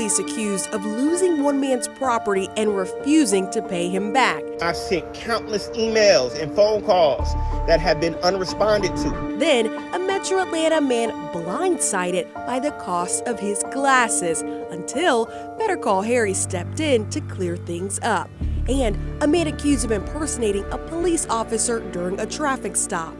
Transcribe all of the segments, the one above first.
police accused of losing one man's property and refusing to pay him back. I've sent countless emails and phone calls that have been unresponded to. Then, a Metro Atlanta man blindsided by the cost of his glasses until Better Call Harry stepped in to clear things up. And a man accused of impersonating a police officer during a traffic stop.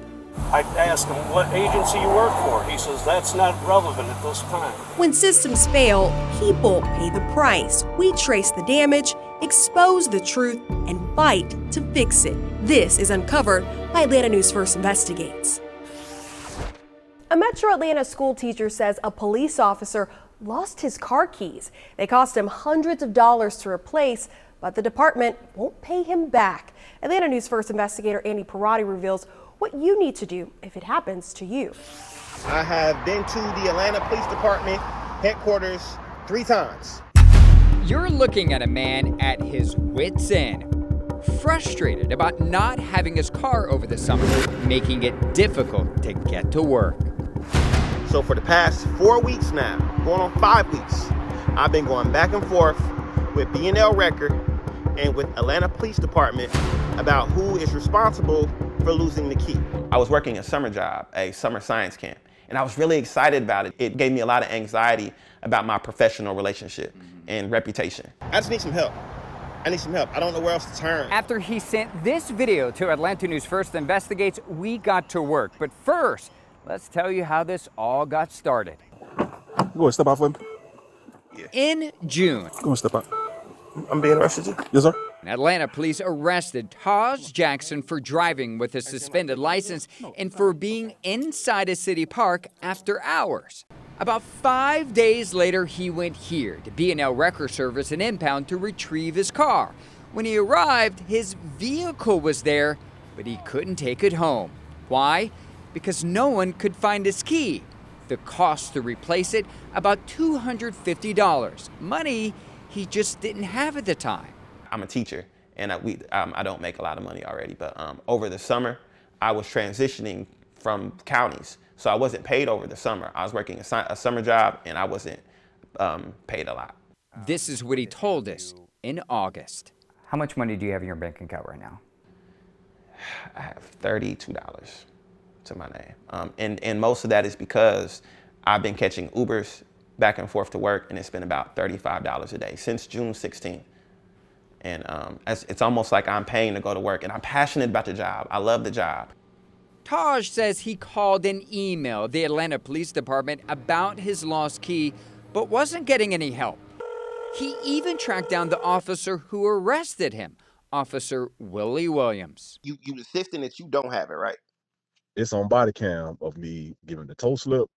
I asked him what agency you work for. He says that's not relevant at this time. When systems fail, people pay the price. We trace the damage, expose the truth, and fight to fix it. This is Uncovered by Atlanta News First Investigates. A Metro Atlanta school teacher says a police officer lost his car keys. They cost him hundreds of dollars to replace, but the department won't pay him back. Atlanta News First investigator Andy Perotti reveals what you need to do if it happens to you. I have been to the Atlanta Police Department headquarters 3 times. You're looking at a man at his wit's end, frustrated about not having his car over the summer, making it difficult to get to work. So for the past 4 weeks now, going on 5 weeks, I've been going back and forth with B&L Record and with Atlanta Police Department about who is responsible for losing the key. I was working a summer job, a summer science camp, and I was really excited about it. It gave me a lot of anxiety about my professional relationship and reputation. I just need some help. I need some help. I don't know where else to turn. After he sent this video to Atlanta News First Investigates, we got to work. But first, let's tell you how this all got started. Go ahead, step out for me. Yeah. In June, Go ahead, step out. I'm being arrested. Yes, sir. Atlanta police arrested Taj Jackson for driving with a suspended license and for being inside a city park after hours. About 5 days later, he went here to B&L Record Service in Impound to retrieve his car. When he arrived, his vehicle was there, but he couldn't take it home. Why? Because no one could find his key. The cost to replace it, about $250. Money he just didn't have at the time. I'm a teacher, and I don't make a lot of money already, but over the summer, I was transitioning from counties, so I wasn't paid over the summer. I was working a summer job, and I wasn't paid a lot. This is what he told us in August. How much money do you have in your bank account right now? I have $32 to my name, and most of that is because I've been catching Ubers back and forth to work, and it's been about $35 a day since June 16th. And it's almost like I'm paying to go to work, and I'm passionate about the job. I love the job. Taj says he called and emailed the Atlanta Police Department about his lost key, but wasn't getting any help. He even tracked down the officer who arrested him, Officer Willie Williams. You insisting that you don't have it, right? It's on body cam of me giving the toe slip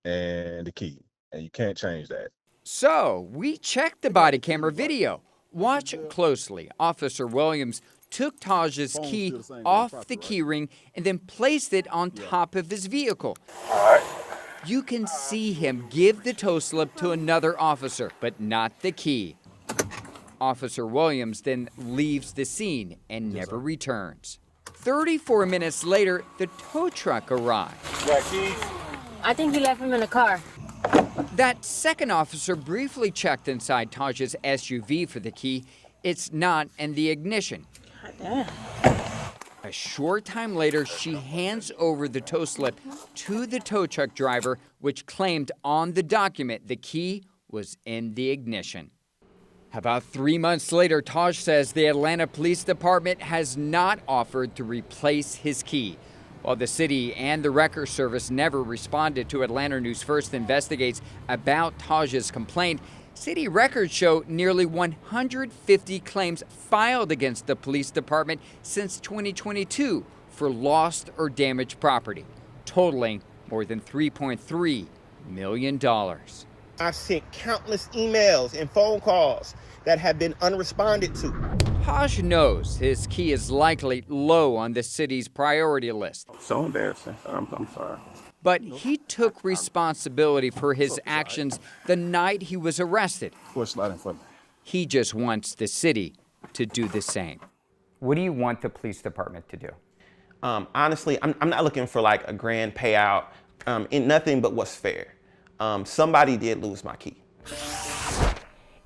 and the key, and you can't change that. So we checked the body camera video. Watch closely. Officer Williams took Taj's key off the key ring and then placed it on top of his vehicle. You can see him give the toe slip to another officer, but not the key. Officer Williams then leaves the scene and never returns. 34 minutes later, the tow truck arrived. I think he left him in the car. That second officer briefly checked inside Taj's SUV for the key. It's not in the ignition. A short time later, she hands over the tow slip to the tow truck driver, which claimed on the document the key was in the ignition. About 3 months later, Taj says the Atlanta Police Department has not offered to replace his key. While the city and the Record Service never responded to Atlanta News First Investigates about Taj's complaint, city records show nearly 150 claims filed against the police department since 2022 for lost or damaged property, totaling more than $3.3 million. I've sent countless emails and phone calls that have been unresponded to. Taj knows his key is likely low on the city's priority list. So embarrassing. I'm sorry. But he took responsibility for his actions the night he was arrested. He just wants the city to do the same. What do you want the police department to do? Honestly, I'm not looking for like a grand payout in nothing but what's fair. Somebody did lose my key.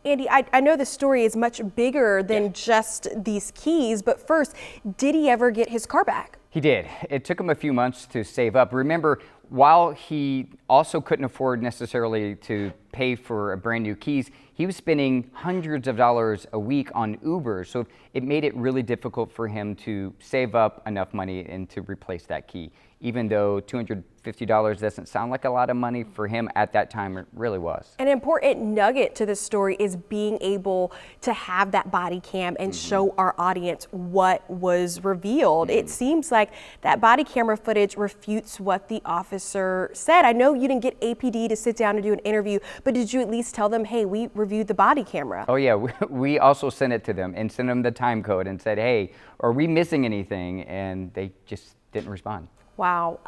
Andy, I know the story is much bigger than just these keys, but first, did he ever get his car back? He did. It took him a few months to save up. Remember, while he also couldn't afford necessarily to pay for a brand new keys, he was spending hundreds of dollars a week on Uber. So it made it really difficult for him to save up enough money and to replace that key. Even though $250 doesn't sound like a lot of money, for him at that time it really was. An important nugget to this story is being able to have that body cam and show our audience what was revealed. It seems like that body camera footage refutes what the officer said. I know you didn't get APD to sit down and do an interview, but did you at least tell them, hey, we reviewed the body camera? Oh yeah, we also sent it to them and sent them the time code and said, hey, are we missing anything? And they just didn't respond. Wow.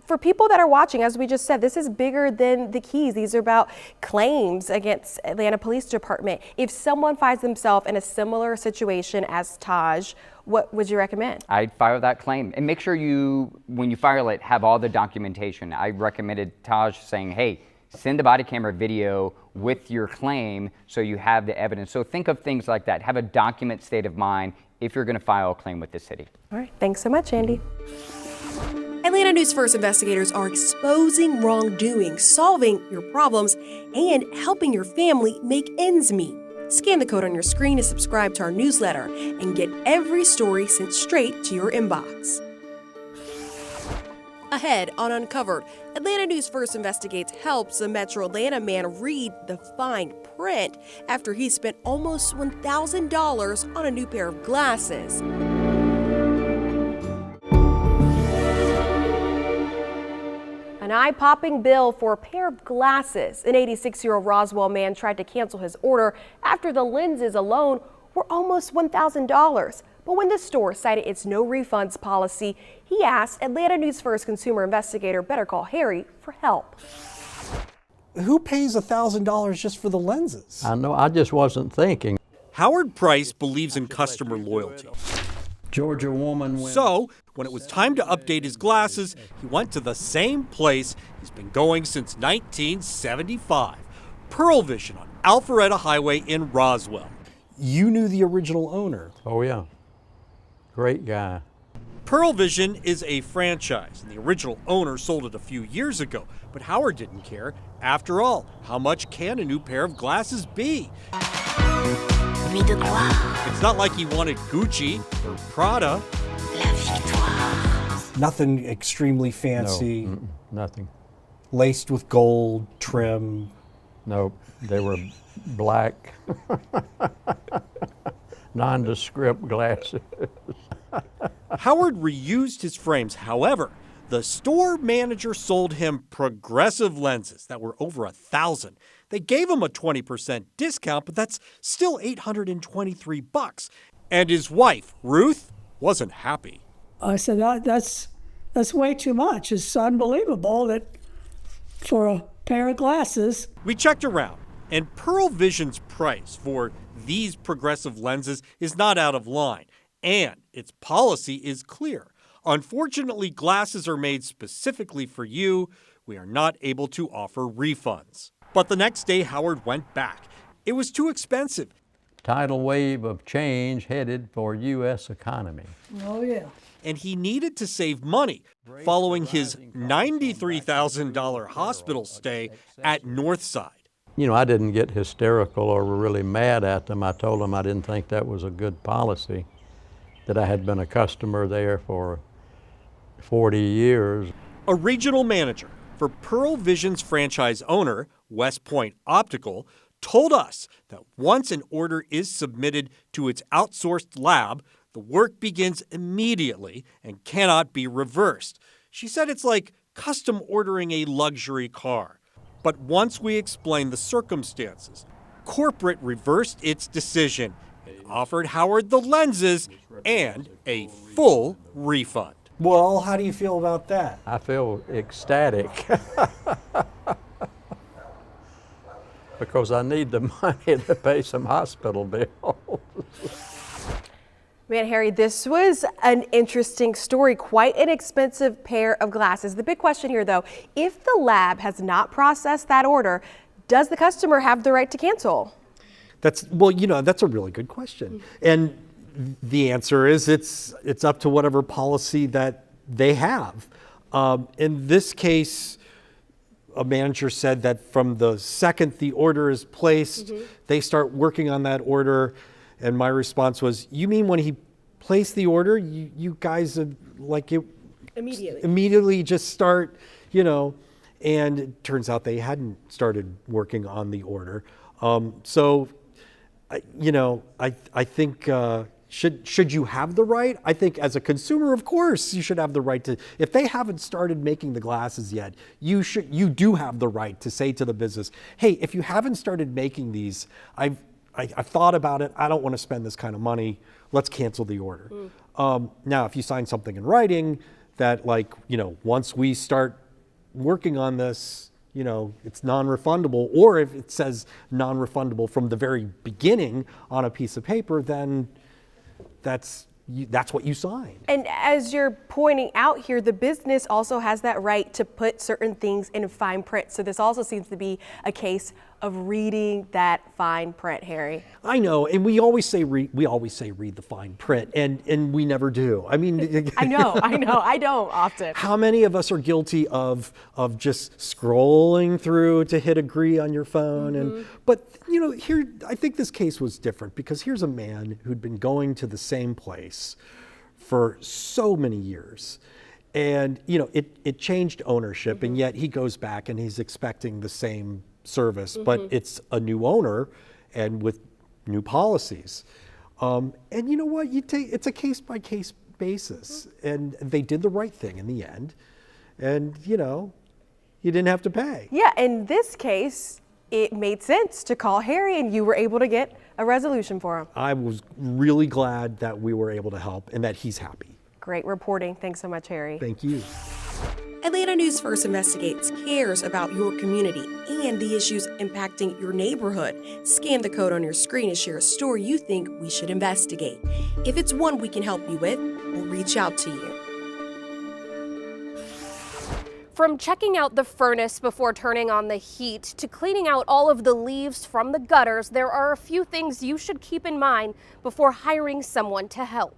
For people that are watching, as we just said, this is bigger than the keys. These are about claims against Atlanta Police Department. If someone finds themselves in a similar situation as Taj, what would you recommend? I'd file that claim and make sure you, when you file it, have all the documentation. I recommended Taj saying, hey, send the body camera video with your claim so you have the evidence. So think of things like that. Have a document state of mind if you're going to file a claim with the city. All right. Thanks so much, Andy. Atlanta News First investigators are exposing wrongdoing, solving your problems, and helping your family make ends meet. Scan the code on your screen to subscribe to our newsletter and get every story sent straight to your inbox. Ahead on Uncovered, Atlanta News First Investigates helps a Metro Atlanta man read the fine print after he spent almost $1,000 on a new pair of glasses. An eye-popping bill for a pair of glasses. An 86-year-old Roswell man tried to cancel his order after the lenses alone were almost $1,000. But when the store cited its no refunds policy, he asked Atlanta News First consumer investigator Better Call Harry for help. Who pays $1,000 just for the lenses? I know, I just wasn't thinking. Howard Price believes in customer loyalty. Georgia woman went. So, when it was time to update his glasses, he went to the same place he's been going since 1975, Pearl Vision on Alpharetta Highway in Roswell. You knew the original owner. Oh yeah, great guy. Pearl Vision is a franchise, and the original owner sold it a few years ago, but Howard didn't care. After all, how much can a new pair of glasses be? It's not like he wanted Gucci or Prada. Nothing extremely fancy. No, nothing. Laced with gold trim. Nope, they were black, nondescript glasses. Howard reused his frames. However, the store manager sold him progressive lenses that were over $1,000. They gave him a 20% discount, but that's still $823. And his wife, Ruth, wasn't happy. I said, that's way too much. It's unbelievable that for a pair of glasses. We checked around, and Pearl Vision's price for these progressive lenses is not out of line, and its policy is clear. Unfortunately, glasses are made specifically for you. We are not able to offer refunds. But the next day, Howard went back. It was too expensive. Tidal wave of change headed for U.S. economy. Oh, yeah. And he needed to save money following his $93,000 hospital stay at Northside. You know, I didn't get hysterical or really mad at them. I told them I didn't think that was a good policy, that I had been a customer there for 40 years. A regional manager for Pearl Vision's franchise owner, West Point Optical, told us that once an order is submitted to its outsourced lab, the work begins immediately and cannot be reversed. She said it's like custom ordering a luxury car. But once we explained the circumstances, corporate reversed its decision and offered Howard the lenses and a full refund. Well, how do you feel about that? I feel ecstatic because I need the money to pay some hospital bills. Man, Harry, this was an interesting story. Quite an expensive pair of glasses. The big question here, though, if the lab has not processed that order, does the customer have the right to cancel? That's a really good question. And the answer is it's up to whatever policy that they have. In this case, a manager said that from the second the order is placed, they start working on that order. And my response was, you mean when he placed the order, you guys like it immediately just start, and it turns out they hadn't started working on the order. So, I think should you have the right? I think as a consumer, of course, you should have the right to. If they haven't started making the glasses yet, you do have the right to say to the business, hey, if you haven't started making these, I've thought about it. I don't want to spend this kind of money. Let's cancel the order. Now, if you sign something in writing that, once we start working on this, it's non-refundable, or if it says non-refundable from the very beginning on a piece of paper, then that's what you sign. And as you're pointing out here, the business also has that right to put certain things in fine print. So this also seems to be a case of reading that fine print, Harry. I know, and we always say read the fine print, and we never do. I mean, I know, I don't often. How many of us are guilty of just scrolling through to hit agree on your phone? But here, I think this case was different because here's a man who'd been going to the same place for so many years. And, it changed ownership, and yet he goes back and he's expecting the same service, but it's a new owner and with new policies. And you know what? It's a case by case basis, and they did the right thing in the end. And, you didn't have to pay. Yeah, in this case, it made sense to call Harry, and you were able to get a resolution for him. I was really glad that we were able to help and that he's happy. Great reporting. Thanks so much, Harry. Thank you. Atlanta News First Investigates cares about your community and the issues impacting your neighborhood. Scan the code on your screen to share a story you think we should investigate. If it's one we can help you with, we'll reach out to you. From checking out the furnace before turning on the heat to cleaning out all of the leaves from the gutters, there are a few things you should keep in mind before hiring someone to help.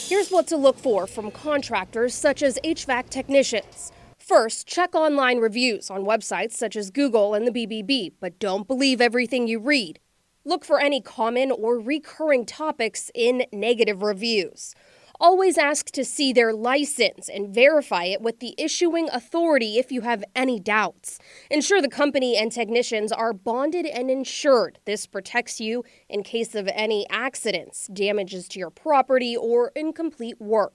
Here's what to look for from contractors such as HVAC technicians. First, check online reviews on websites such as Google and the BBB, but don't believe everything you read. Look for any common or recurring topics in negative reviews. Always ask to see their license and verify it with the issuing authority if you have any doubts. Ensure the company and technicians are bonded and insured. This protects you in case of any accidents, damages to your property, or incomplete work.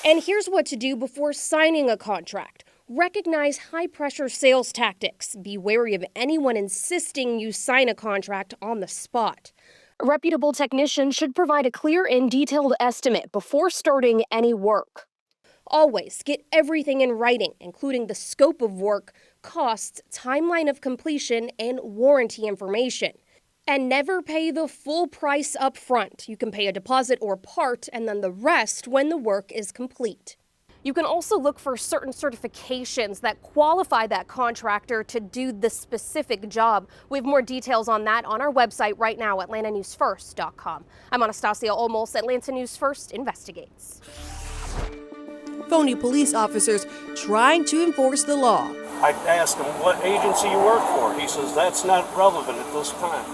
And here's what to do before signing a contract. Recognize high-pressure sales tactics. Be wary of anyone insisting you sign a contract on the spot. A reputable technician should provide a clear and detailed estimate before starting any work. Always get everything in writing, including the scope of work, costs, timeline of completion, and warranty information. And never pay the full price up front. You can pay a deposit or part, and then the rest when the work is complete. You can also look for certain certifications that qualify that contractor to do the specific job. We have more details on that on our website right now, atlantanewsfirst.com. I'm Anastasia Olmos. Atlanta News First investigates. Phony police officers trying to enforce the law. I asked him what agency you work for. He says that's not relevant at this time.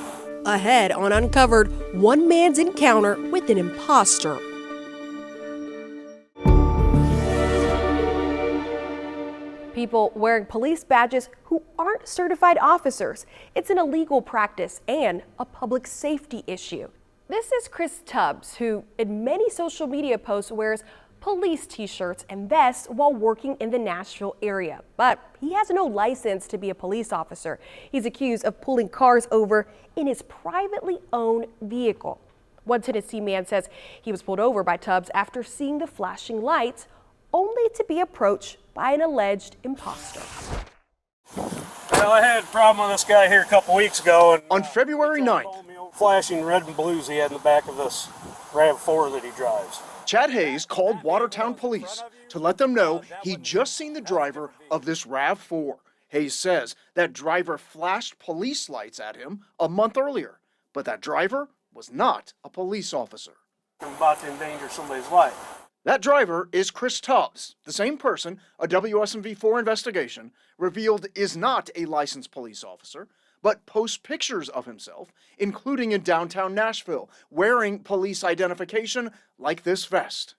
Ahead on Uncovered, one man's encounter with an imposter. People wearing police badges who aren't certified officers. It's an illegal practice and a public safety issue. This is Chris Tubbs, who in many social media posts wears police t-shirts and vests while working in the Nashville area. But he has no license to be a police officer. He's accused of pulling cars over in his privately owned vehicle. One Tennessee man says he was pulled over by Tubbs after seeing the flashing lights, only to be approached by an alleged imposter. Well, I had a problem with this guy here a couple weeks ago. And on February 9th, flashing red and blues he had in the back of this RAV4 that he drives. Chad Hayes called Watertown Police to let them know he'd just seen the driver of this RAV4. Hayes says that driver flashed police lights at him a month earlier, but that driver was not a police officer. I'm about to endanger somebody's life. That driver is Chris Tubbs, the same person a WSMV4 investigation revealed is not a licensed police officer, but posts pictures of himself, including in downtown Nashville, wearing police identification like this vest.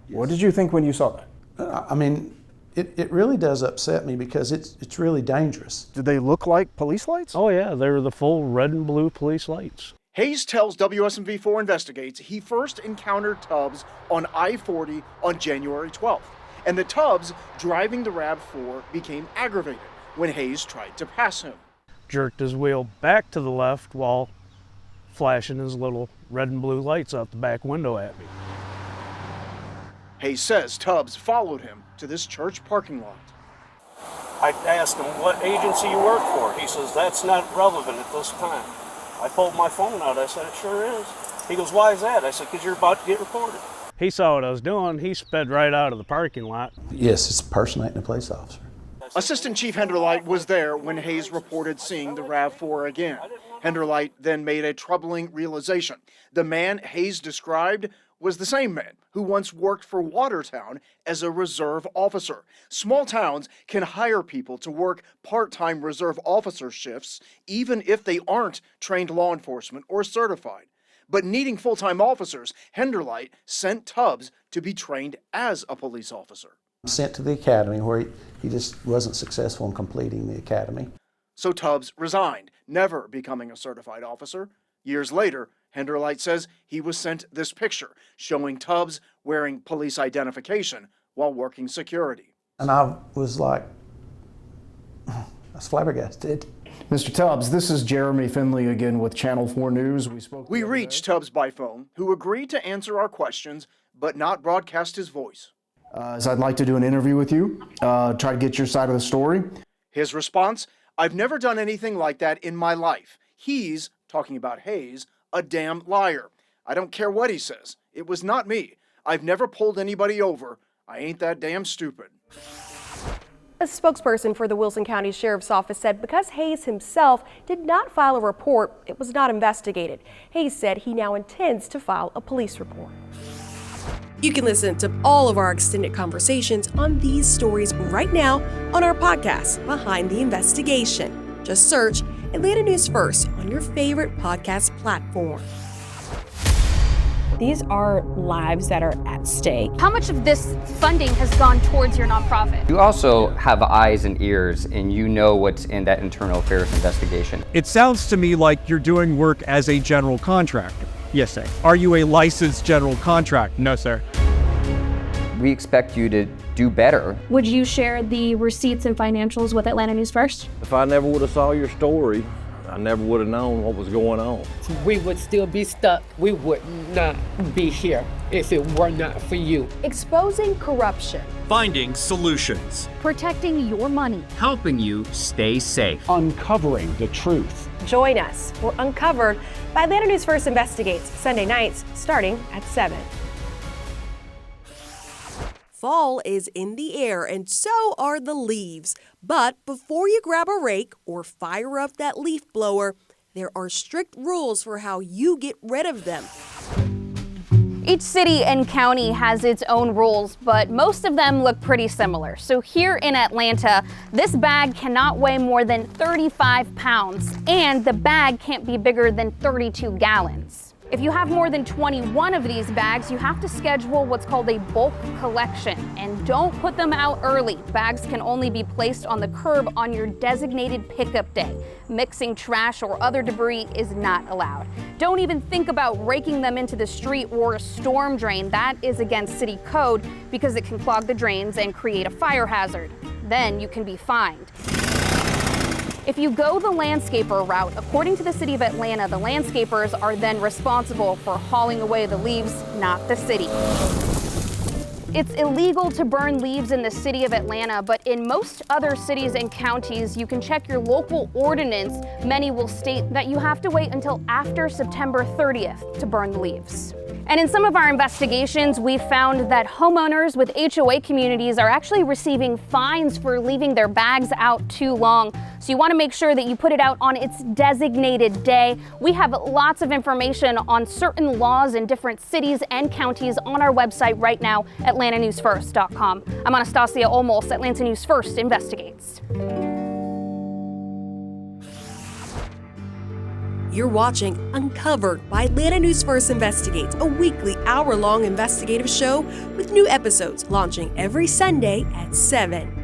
What did you think when you saw that? I mean, it really does upset me because it's really dangerous. Did they look like police lights? Oh yeah, they were the full red and blue police lights. Hayes tells WSMV4 Investigates he first encountered Tubbs on I-40 on January 12th, and the Tubbs driving the RAV4 became aggravated when Hayes tried to pass him. Jerked his wheel back to the left while flashing his little red and blue lights out the back window at me. Hayes says Tubbs followed him to this church parking lot. I asked him what agency you work for. He says, that's not relevant at this time. I pulled my phone out. I said, it sure is. He goes, why is that? I said, because you're about to get reported. He saw what I was doing. He sped right out of the parking lot. Yes, it's impersonating a police officer. Assistant Chief Henderlight was there when Hayes reported seeing the RAV4 again. Henderlight then made a troubling realization. The man Hayes described was the same man who once worked for Watertown as a reserve officer. Small towns can hire people to work part-time reserve officer shifts even if they aren't trained law enforcement or certified. But needing full-time officers, Henderlight sent Tubbs to be trained as a police officer. Sent to the academy where he just wasn't successful in completing the academy. So Tubbs resigned, never becoming a certified officer. Years later, Henderlight says he was sent this picture showing Tubbs wearing police identification while working security. And I was like, I was flabbergasted. Mr. Tubbs, this is Jeremy Finley again with Channel 4 News. We reached Tubbs by phone, who agreed to answer our questions, but not broadcast his voice. So I'd like to do an interview with you, try to get your side of the story. His response, I've never done anything like that in my life. He's, talking about Hayes, a damn liar. I don't care what he says. It was not me. I've never pulled anybody over. I ain't that damn stupid. A spokesperson for the Wilson County Sheriff's Office said because Hayes himself did not file a report, it was not investigated. Hayes said he now intends to file a police report. You can listen to all of our extended conversations on these stories right now on our podcast, Behind the Investigation. Just search Atlanta News First on your favorite podcast platform. These are lives that are at stake. How much of this funding has gone towards your nonprofit? You also have eyes and ears, and you know what's in that internal affairs investigation. It sounds to me like you're doing work as a general contractor. Yes, sir. Are you a licensed general contractor? No, sir. We expect you to do better. Would you share the receipts and financials with Atlanta News First? If I never would have saw your story, I never would have known what was going on. We would still be stuck. We would not be here if it were not for you. Exposing corruption. Finding solutions. Protecting your money. Helping you stay safe. Uncovering the truth. Join us for Uncovered by Atlanta News First Investigates, Sunday nights starting at 7. Fall is in the air and so are the leaves. But before you grab a rake or fire up that leaf blower, there are strict rules for how you get rid of them. Each city and county has its own rules, but most of them look pretty similar. So here in Atlanta, this bag cannot weigh more than 35 pounds, and the bag can't be bigger than 32 gallons. If you have more than 21 of these bags, you have to schedule what's called a bulk collection, and don't put them out early. Bags can only be placed on the curb on your designated pickup day. Mixing trash or other debris is not allowed. Don't even think about raking them into the street or a storm drain. That is against city code because it can clog the drains and create a fire hazard. Then you can be fined. If you go the landscaper route, according to the city of Atlanta, the landscapers are then responsible for hauling away the leaves, not the city. It's illegal to burn leaves in the city of Atlanta, but in most other cities and counties, you can check your local ordinance. Many will state that you have to wait until after September 30th to burn the leaves. And in some of our investigations, we found that homeowners with HOA communities are actually receiving fines for leaving their bags out too long. So you want to make sure that you put it out on its designated day. We have lots of information on certain laws in different cities and counties on our website right now, atlantanewsfirst.com. I'm Anastasia Olmos, Atlanta News First Investigates. You're watching Uncovered by Atlanta News First Investigates, a weekly hour-long investigative show with new episodes launching every Sunday at 7.